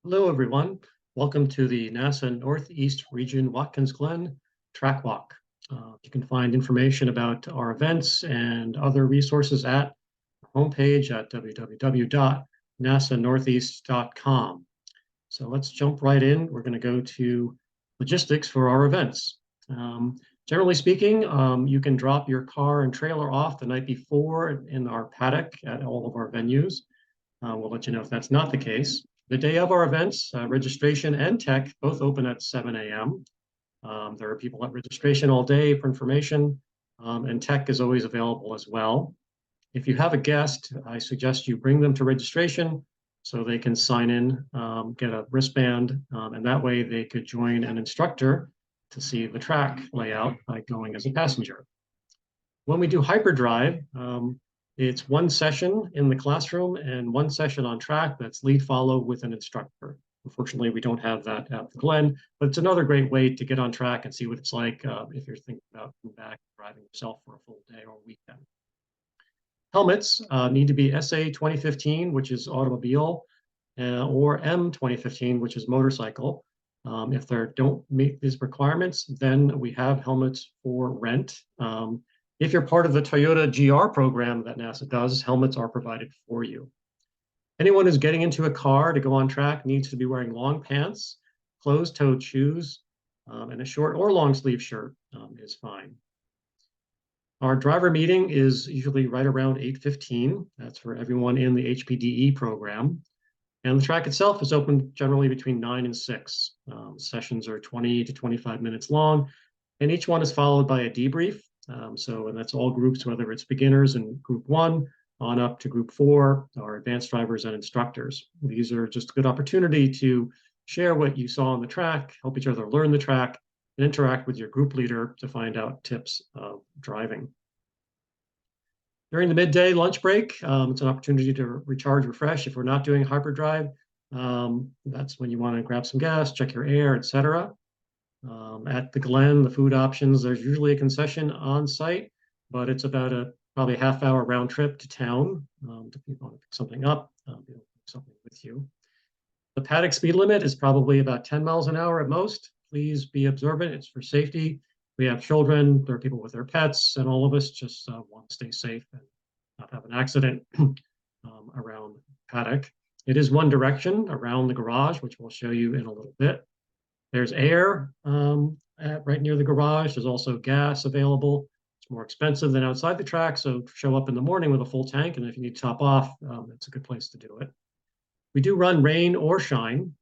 Hello, everyone. Welcome to the NASA Northeast Region Watkins Glen Track Walk. You can find information about our events and other resources at our homepage at www.nasanortheast.com. So let's jump right in. We're going to go to logistics for our events. Generally speaking, you can drop your car and trailer off the night before in our paddock at all of our venues. We'll let you know if that's not the case. The day of our events, registration and tech both open at 7 a.m. There are people at registration all day for information, and tech is always available as well. If you have a guest, I suggest you bring them to registration so they can sign in, get a wristband, and that way they could join an instructor to see the track layout by going as a passenger. When we do hyperdrive, it's one session in the classroom and one session on track that's lead follow with an instructor. Unfortunately, we don't have that at the Glen, but it's another great way to get on track and see what it's like if you're thinking about coming back and driving yourself for a full day or weekend. Helmets need to be SA 2015, which is automobile, or M 2015, which is motorcycle. If they don't meet these requirements, then we have helmets for rent. If you're part of the Toyota GR program that NASA does, helmets are provided for you. Anyone who's getting into a car to go on track needs to be wearing long pants, closed-toed shoes, and a short or long sleeve shirt is fine. Our driver meeting is usually right around 8:15. That's for everyone in the HPDE program. And the track itself is open generally between 9 and 6. Sessions are 20 to 25 minutes long, and each one is followed by a debrief. And that's all groups, whether it's beginners in group 1 on up to group 4, or advanced drivers and instructors. These are just a good opportunity to share what you saw on the track, help each other learn the track, and interact with your group leader to find out tips of driving. During the midday lunch break, it's an opportunity to recharge, refresh. If we're not doing hyperdrive, that's when you want to grab some gas, check your air, etc. At the Glen, the food options, there's usually a concession on site, but it's about probably a half-hour round trip to town if you want to pick something up, something with you. The paddock speed limit is probably about 10 miles an hour at most. Please be observant. It's for safety. We have children, there are people with their pets, and all of us just want to stay safe and not have an accident around paddock. It is one direction around the garage, which we'll show you in a little bit. There's air right near the garage. There's also gas available. It's more expensive than outside the track, so show up in the morning with a full tank, and if you need to top off, it's a good place to do it. We do run rain or shine.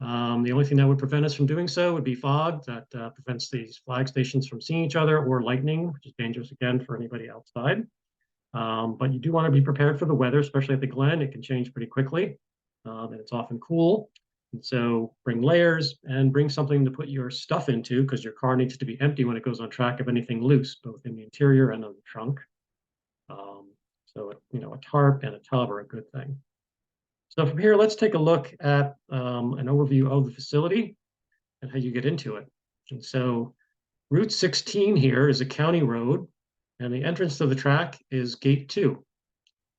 The only thing that would prevent us from doing so would be fog that prevents these flag stations from seeing each other, or lightning, which is dangerous again for anybody outside. But you do want to be prepared for the weather, especially at the Glen. It can change pretty quickly, and it's often cool. And so bring layers and bring something to put your stuff into, because your car needs to be empty when it goes on track of anything loose, both in the interior and on the trunk. A tarp and a tub are a good thing. So from here, let's take a look at an overview of the facility and how you get into it. And so Route 16 here is a county road, and the entrance to the track is Gate 2.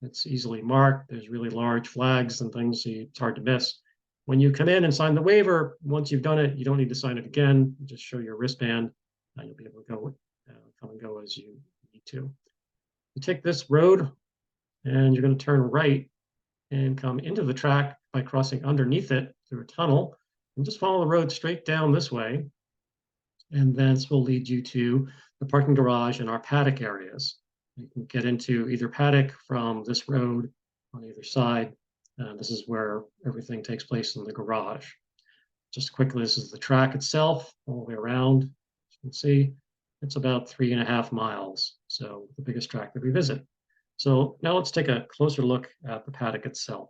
It's easily marked. There's really large flags and things, so it's hard to miss. When you come in and sign the waiver, once you've done it, you don't need to sign it again. You just show your wristband, and you'll be able to come and go as you need to. You take this road, and you're going to turn right and come into the track by crossing underneath it through a tunnel, and just follow the road straight down this way. And this will lead you to the parking garage and our paddock areas. You can get into either paddock from this road on either side. This is where everything takes place in the garage. Just quickly, this is the track itself all the way around. As you can see, it's about 3.5 miles. So the biggest track that we visit. So now let's take a closer look at the paddock itself.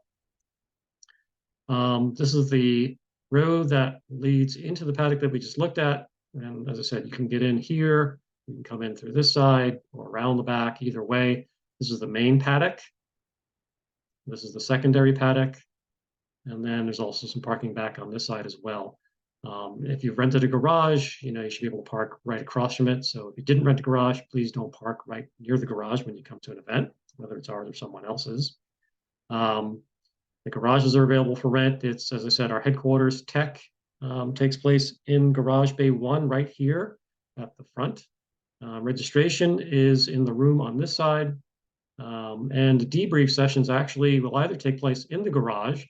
This is the road that leads into the paddock that we just looked at. And as I said, you can get in here, you can come in through this side or around the back, either way. This is the main paddock. This is the secondary paddock. And then there's also some parking back on this side as well. If you've rented a garage, you should be able to park right across from it. So if you didn't rent a garage, please don't park right near the garage when you come to an event, whether it's ours or someone else's. The garages are available for rent. It's, as I said, our headquarters tech takes place in Garage Bay 1 right here at the front. Registration is in the room on this side. And debrief sessions actually will either take place in the garage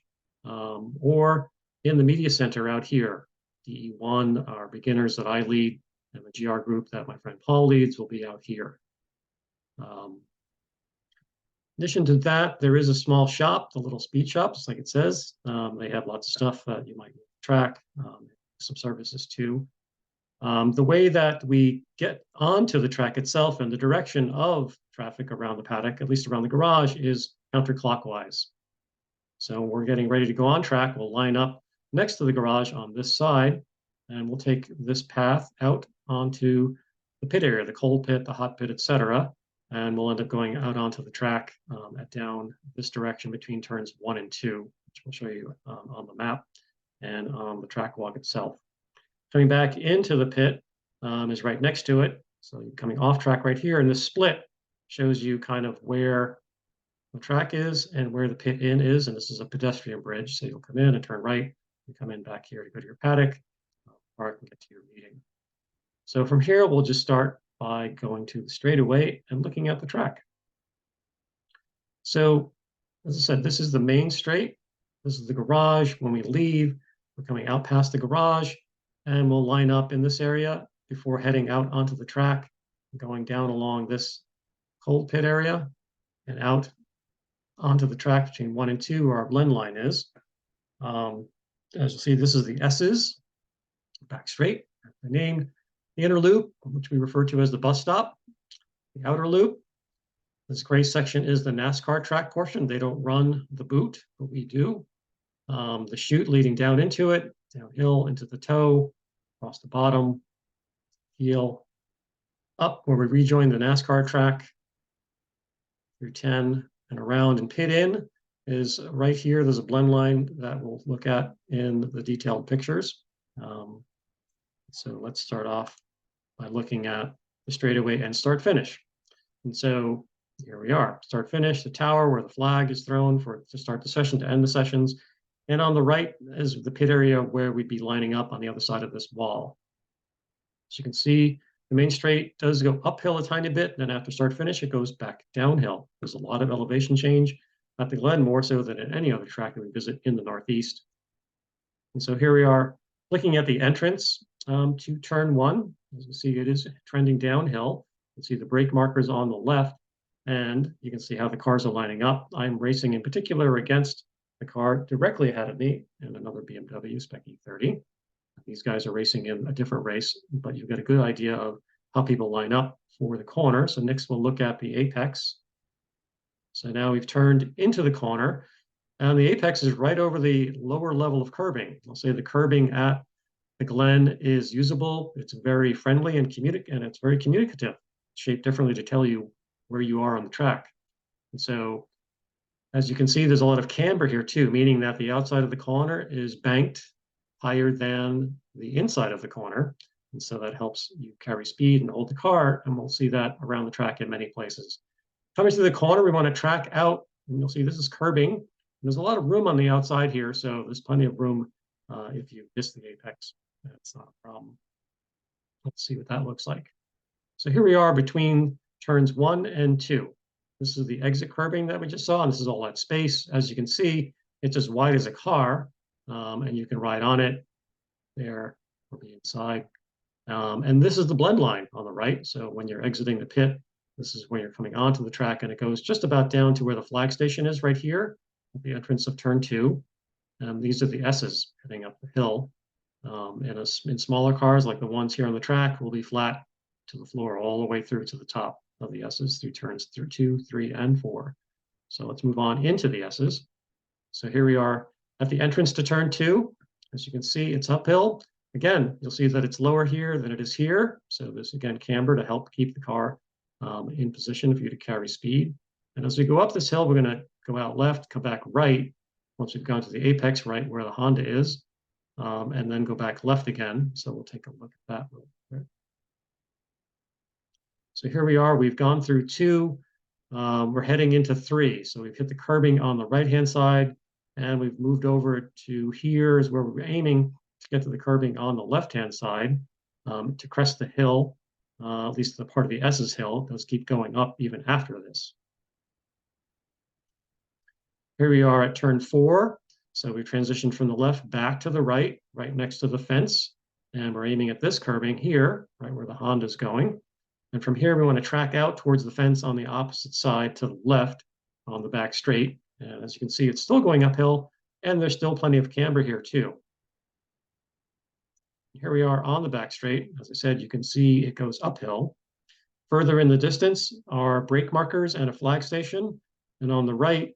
or in the media center out here. DE1, our beginners that I lead, and the GR group that my friend Paul leads will be out here. In addition to that, there is a small shop, the little speed shop, just like it says. They have lots of stuff that you might track, some services too. The way that we get onto the track itself and the direction of traffic around the paddock, at least around the garage, is counterclockwise. So we're getting ready to go on track. We'll line up next to the garage on this side, and we'll take this path out onto the pit area, the cold pit, the hot pit, etc. And we'll end up going out onto the track down this direction between turns 1 and 2, which we'll show you on the map and on the track walk itself. Coming back into the pit is right next to it. So you're coming off track right here, and this split shows you kind of where the track is and where the pit in is. And this is a pedestrian bridge. So you'll come in and turn right. You come in back here to go to your paddock, park and get to your meeting. So from here, we'll just start by going to the straightaway and looking at the track. So as I said, this is the main straight. This is the garage. When we leave, we're coming out past the garage, and we'll line up in this area before heading out onto the track, going down along this cold pit area and out onto the track between 1 and 2, where our blend line is. As you'll see, this is the S's, back straight, the name. The inner loop, which we refer to as the bus stop. The outer loop, this gray section is the NASCAR track portion. They don't run the boot, but we do. The chute leading down into it, downhill into the toe, across the bottom, heel, up where we rejoin the NASCAR track, through 10 and around and pit in is right here. There's a blend line that we'll look at in the detailed pictures. So let's start off by looking at the straightaway and start finish. And so here we are, start finish, the tower where the flag is thrown to start the session, to end the sessions. And on the right is the pit area where we'd be lining up on the other side of this wall. As you can see, the main straight does go uphill a tiny bit. Then after start finish, it goes back downhill. There's a lot of elevation change at the Glen, more so than at any other track that we visit in the Northeast. And so here we are looking at the entrance to turn 1. As you see, it is trending downhill. You can see the brake markers on the left, and you can see how the cars are lining up. I'm racing in particular against the car directly ahead of me and another BMW Spec E30. These guys are racing in a different race, but you've got a good idea of how people line up for the corner. So next we'll look at the apex. So now we've turned into the corner, and the apex is right over the lower level of curbing. I'll say the curbing at the Glen is usable. It's very friendly and it's very communicative, shaped differently to tell you where you are on the track. And so, as you can see, there's a lot of camber here too, meaning that the outside of the corner is banked higher than the inside of the corner. And so that helps you carry speed and hold the car. And we'll see that around the track in many places. Coming to the corner, we want to track out, and you'll see this is curbing. There's a lot of room on the outside here, so there's plenty of room if you miss the apex. That's not a problem. Let's see what that looks like. So here we are between turns 1 and 2. This is the exit curbing that we just saw, and this is all that space. As you can see, it's as wide as a car, and you can ride on it there or be inside. And this is the blend line on the right. So when you're exiting the pit, this is when you're coming onto the track, and it goes just about down to where the flag station is right here at the entrance of turn 2. These are the S's heading up the hill. In smaller cars like the ones here on the track will be flat to the floor all the way through to the top of the S's through turns 2, 3, and 4. So let's move on into the S's. So here we are at the entrance to turn 2. As you can see, it's uphill. Again, you'll see that it's lower here than it is here. So this, again, camber to help keep the car in position for you to carry speed. And as we go up this hill, we're going to go out left, come back right, once we've gone to the apex right where the Honda is, and then go back left again. So we'll take a look at that real quick. So here we are. We've gone through 2. We're heading into 3. So we've hit the curbing on the right-hand side, and we've moved over to here is where we're aiming to get to the curbing on the left-hand side to crest the hill, at least the part of the S's hill. It does keep going up even after this. Here we are at turn 4. So we transitioned from the left back to the right, right next to the fence. And we're aiming at this curbing here, right where the Honda's going. And from here, we want to track out towards the fence on the opposite side to the left on the back straight. And as you can see, it's still going uphill, and there's still plenty of camber here too. Here we are on the back straight. As I said, you can see it goes uphill. Further in the distance are brake markers and a flag station. And on the right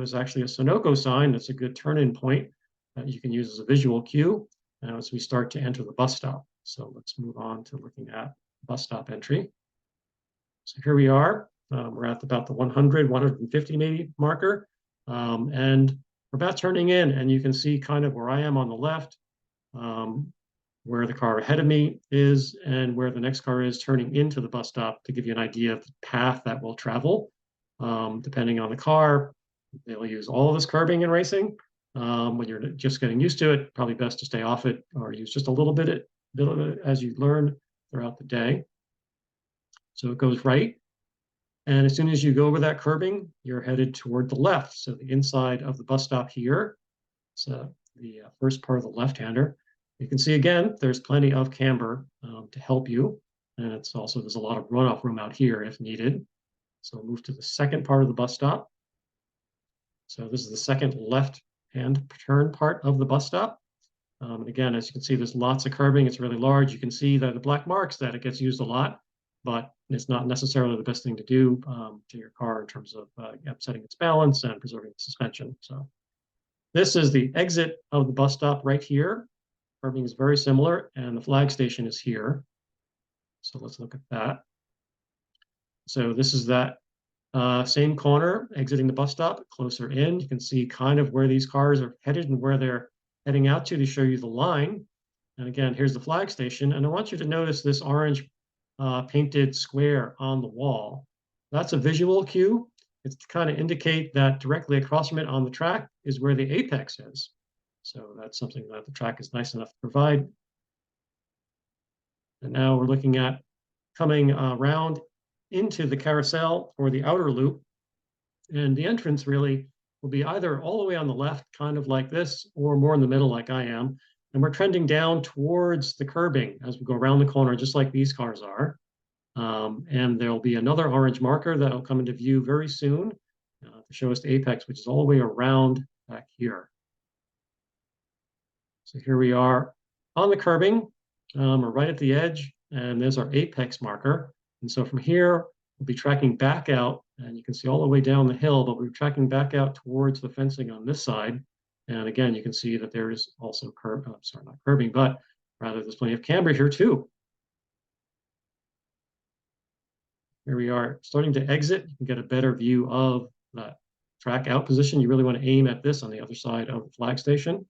is actually a Sunoco sign. That's a good turn-in point that you can use as a visual cue as we start to enter the bus stop. So let's move on to looking at bus stop entry. So here we are. We're at about the 100, 150 maybe marker. And we're about turning in, and you can see kind of where I am on the left, where the car ahead of me is, and where the next car is turning into the bus stop to give you an idea of the path that will travel. Depending on the car, they'll use all of this curbing in racing. When you're just getting used to it, probably best to stay off it or use just a little bit of it as you learn throughout the day. So it goes right. And as soon as you go over that curbing, you're headed toward the left. So the inside of the bus stop here, so the first part of the left-hander, you can see again, there's plenty of camber to help you. And it's also, there's a lot of runoff room out here if needed. So we'll move to the second part of the bus stop. So this is the second left-hand turn part of the bus stop. And again, as you can see, there's lots of curbing. It's really large. You can see that the black marks that it gets used a lot, but it's not necessarily the best thing to do to your car in terms of upsetting its balance and preserving the suspension. So this is the exit of the bus stop right here. Curbing is very similar, and the flag station is here. So let's look at that. So this is that same corner exiting the bus stop, closer in. You can see kind of where these cars are headed and where they're heading out to show you the line. And again, here's the flag station. And I want you to notice this orange painted square on the wall. That's a visual cue. It's to kind of indicate that directly across from it on the track is where the apex is. So that's something that the track is nice enough to provide. And now we're looking at coming around into the carousel or the outer loop. And the entrance really will be either all the way on the left, kind of like this, or more in the middle like I am. And we're trending down towards the curbing as we go around the corner, just like these cars are. And there'll be another orange marker that'll come into view very soon to show us the apex, which is all the way around back here. So here we are on the curbing. We're right at the edge, and there's our apex marker. And so from here, we'll be tracking back out, and you can see all the way down the hill, but we're tracking back out towards the fencing on this side. And again, you can see that there is also not curbing, but rather there's plenty of camber here too. Here we are starting to exit. You can get a better view of that track out position. You really want to aim at this on the other side of the flag station.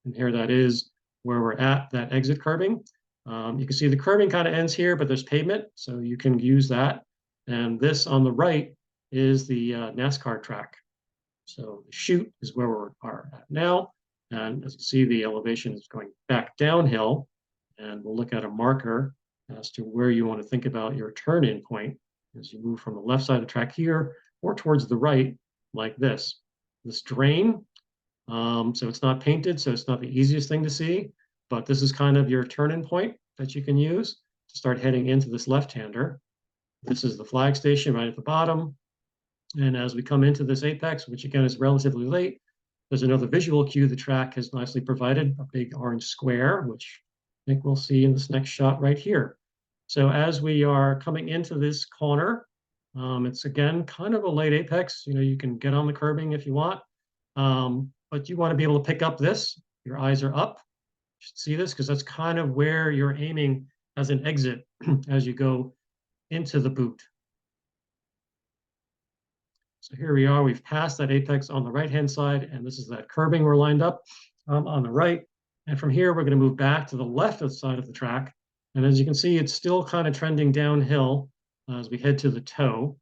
And here that is where we're at, that exit curbing. You can see the curbing kind of ends here, but there's pavement, so you can use that. And this on the right is the NASCAR track. So the chute is where we are at now. And as you see, the elevation is going back downhill. And we'll look at a marker as to where you want to think about your turn-in point as you move from the left side of the track here or towards the right, like this. This drain, so it's not painted, so it's not the easiest thing to see, but this is kind of your turn-in point that you can use to start heading into this left-hander. This is the flag station right at the bottom. And as we come into this apex, which again is relatively late, there's another visual cue the track has nicely provided, a big orange square, which I think we'll see in this next shot right here. So as we are coming into this corner, it's again kind of a late apex. You know, you can get on the curbing if you want, but you want to be able to pick up this. Your eyes are up. You should see this because that's kind of where you're aiming as an exit as you go into the boot. So here we are, we've passed that apex on the right-hand side, and this is that curbing we're lined up on the right. And from here, we're gonna move back to the left side of the track. And as you can see, it's still kind of trending downhill as we head to the toe.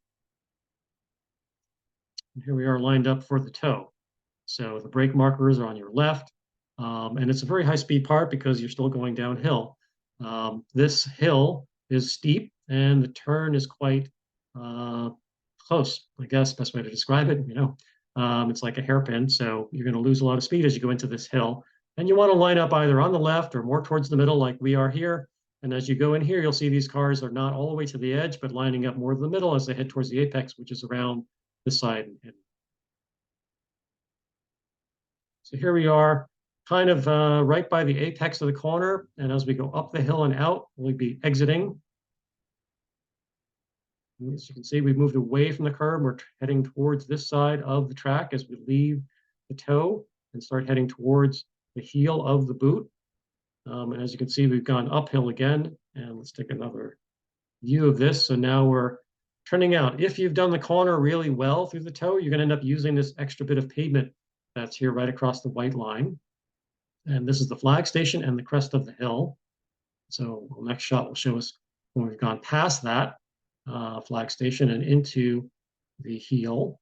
And here we are lined up for the toe. So the brake markers are on your left, and it's a very high-speed part because you're still going downhill. This hill is steep, and the turn is quite uh, close, I guess, best way to describe it. It's like a hairpin, so you're going to lose a lot of speed as you go into this hill. And you want to line up either on the left or more towards the middle, like we are here. And as you go in here, you'll see these cars are not all the way to the edge, but lining up more to the middle as they head towards the apex, which is around this side. So here we are, kind of right by the apex of the corner. And as we go up the hill and out, we'll be exiting. As you can see, we've moved away from the curb. We're heading towards this side of the track as we leave the toe and start heading towards the heel of the boot. And as you can see, we've gone uphill again. And let's take another view of this. So now we're turning out. If you've done the corner really well through the toe, you're going to end up using this extra bit of pavement that's here right across the white line. And this is the flag station and the crest of the hill. So the next shot will show us when we've gone past that flag station and into the heel.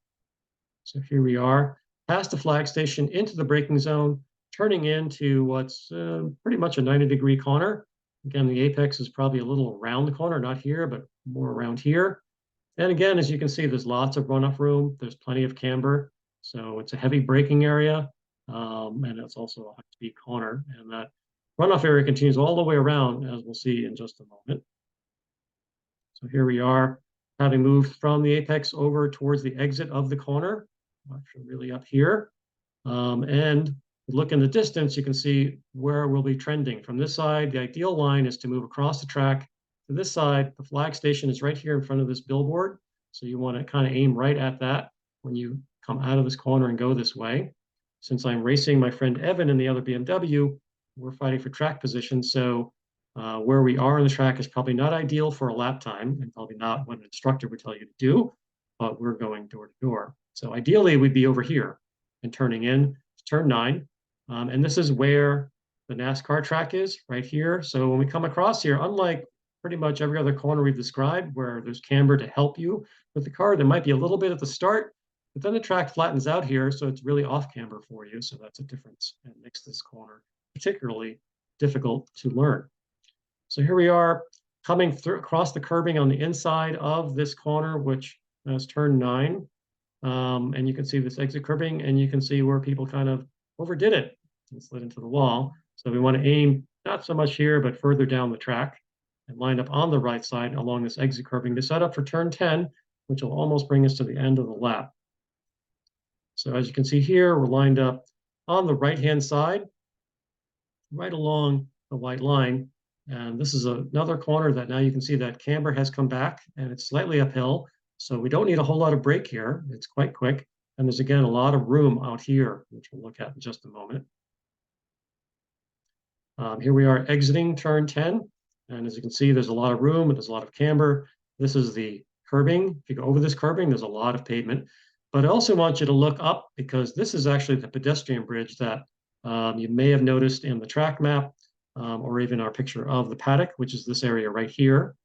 So here we are, past the flag station, into the braking zone, turning into what's pretty much a 90-degree corner. Again, the apex is probably a little around the corner, not here, but more around here. And again, as you can see, there's lots of runoff room. There's plenty of camber. So it's a heavy braking area. And it's also a high-speed corner. And that runoff area continues all the way around, as we'll see in just a moment. So here we are, having moved from the apex over towards the exit of the corner, actually really up here. And look in the distance, you can see where we'll be trending. From this side, the ideal line is to move across the track to this side. The flag station is right here in front of this billboard. So you want to kind of aim right at that when you come out of this corner and go this way. Since I'm racing my friend Evan in the other BMW, we're fighting for track position. So where we are on the track is probably not ideal for a lap time and probably not what an instructor would tell you to do, but we're going door to door. So ideally, we'd be over here and turning in to turn 9. And this is where the NASCAR track is, right here. So when we come across here, unlike pretty much every other corner we've described where there's camber to help you with the car, there might be a little bit at the start, but then the track flattens out here, so it's really off camber for you. So that's a difference and makes this corner particularly difficult to learn. So here we are coming through across the curbing on the inside of this corner, which is turn 9. And you can see this exit curbing, and you can see where people kind of overdid it and slid into the wall. So we want to aim not so much here, but further down the track and line up on the right side along this exit curbing to set up for turn 10, which will almost bring us to the end of the lap. So as you can see here, we're lined up on the right-hand side, right along the white line. And this is another corner that now you can see that camber has come back and it's slightly uphill. So we don't need a whole lot of brake here. It's quite quick. And there's, again, a lot of room out here, which we'll look at in just a moment. Here we are exiting turn 10. And as you can see, there's a lot of room and there's a lot of camber. This is the curbing. If you go over this curbing, there's a lot of pavement. But I also want you to look up because this is actually the pedestrian bridge that you may have noticed in the track map or even our picture of the paddock, which is this area right here.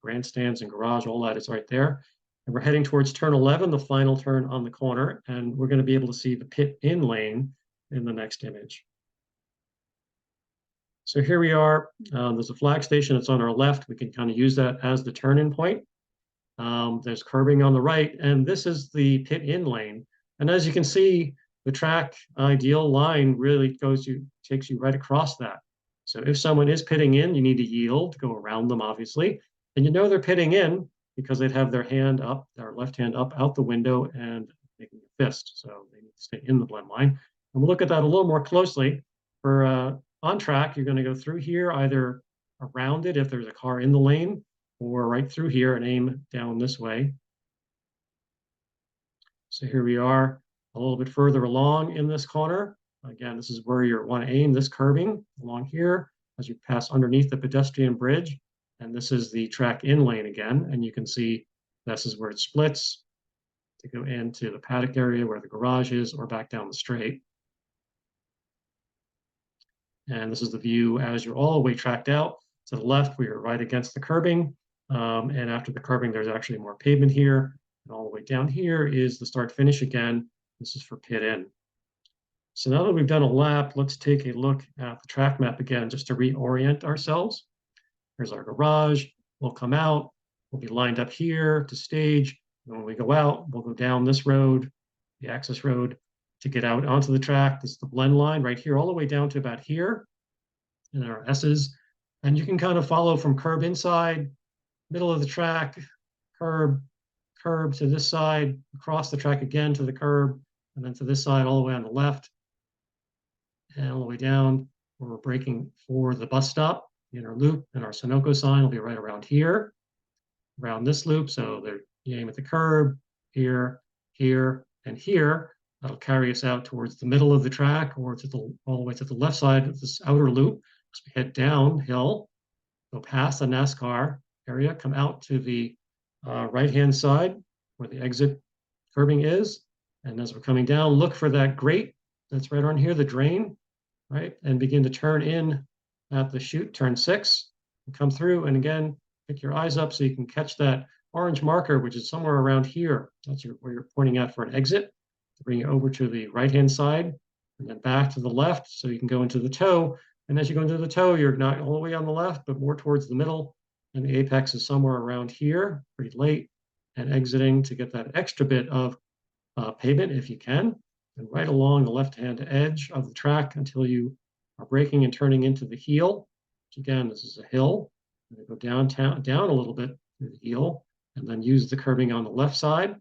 Grandstands and garage, all that is right there. And we're heading towards turn 11, the final turn on the corner, and we're going to be able to see the pit in lane in the next image. So here we are. There's a flag station that's on our left. We can kind of use that as the turn-in point. There's curbing on the right, and this is the pit in lane. And as you can see, the track ideal line really takes you right across that. So if someone is pitting in, you need to yield, go around them, obviously. And you know they're pitting in because they'd have their hand up, their left hand up out the window and making a fist. So they need to stay in the blend line. And we'll look at that a little more closely. For on track, you're going to go through here, either around it if there's a car in the lane, or right through here and aim down this way. So here we are a little bit further along in this corner. Again, this is where you want to aim this curbing along here as you pass underneath the pedestrian bridge. And this is the track in lane again. And you can see this is where it splits to go into the paddock area where the garage is or back down the straight. And this is the view as you're all the way tracked out. To the left, we are right against the curbing. And after the curbing, there's actually more pavement here. And all the way down here is the start finish again. This is for pit in. So now that we've done a lap, let's take a look at the track map again, just to reorient ourselves. Here's our garage. We'll come out. We'll be lined up here to stage. And when we go out, we'll go down this road, the access road, to get out onto the track. This is the blend line right here, all the way down to about here in our S's. And you can kind of follow from curb inside, middle of the track, curb, curb to this side, across the track again to the curb, and then to this side all the way on the left, and all the way down where we're braking for the bus stop. The inner loop and our Sunoco sign will be right around here, around this loop. So there, you aim at the curb, here, here, and here. That'll carry us out towards the middle of the track or to the all the way to the left side of this outer loop. As we head downhill, go past the NASCAR area, come out to the right-hand side where the exit curbing is. And as we're coming down, look for that grate that's right on here, the drain, right? And begin to turn in at the chute, turn 6, and come through. And again, pick your eyes up so you can catch that orange marker, which is somewhere around here. That's where you're pointing out for an exit, to bring you over to the right-hand side and then back to the left so you can go into the toe. And as you go into the toe, you're not all the way on the left, but more towards the middle. And the apex is somewhere around here, pretty late, and exiting to get that extra bit of pavement if you can, and right along the left-hand edge of the track until you are braking and turning into the heel, which again, this is a hill. Go down a little bit through the heel, and then use the curbing on the left side,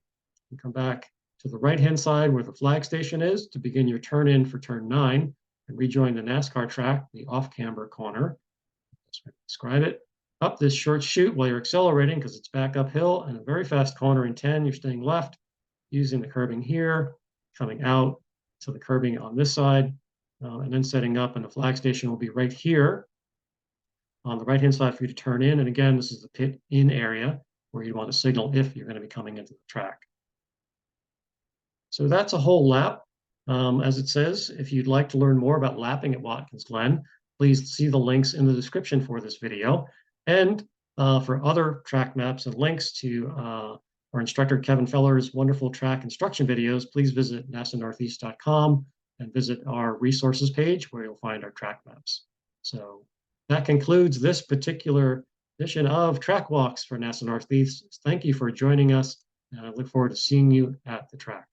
and come back to the right-hand side where the flag station is to begin your turn in for turn 9, and rejoin the NASCAR track, the off-camber corner. That's how I describe it. Up this short chute while you're accelerating because it's back uphill, and a very fast corner in 10, you're staying left, using the curbing here, coming out to the curbing on this side, and then setting up, and the flag station will be right here on the right-hand side for you to turn in. And again, this is the pit in area where you want to signal if you're going to be coming into the track. So that's a whole lap. As it says, if you'd like to learn more about lapping at Watkins Glen, please see the links in the description for this video. And for other track maps and links to our instructor Kevin Feller's wonderful track instruction videos, please visit nasanortheast.com and visit our resources page where you'll find our track maps. So that concludes this particular edition of Track Walks for NASA Northeast. Thank you for joining us, and I look forward to seeing you at the track.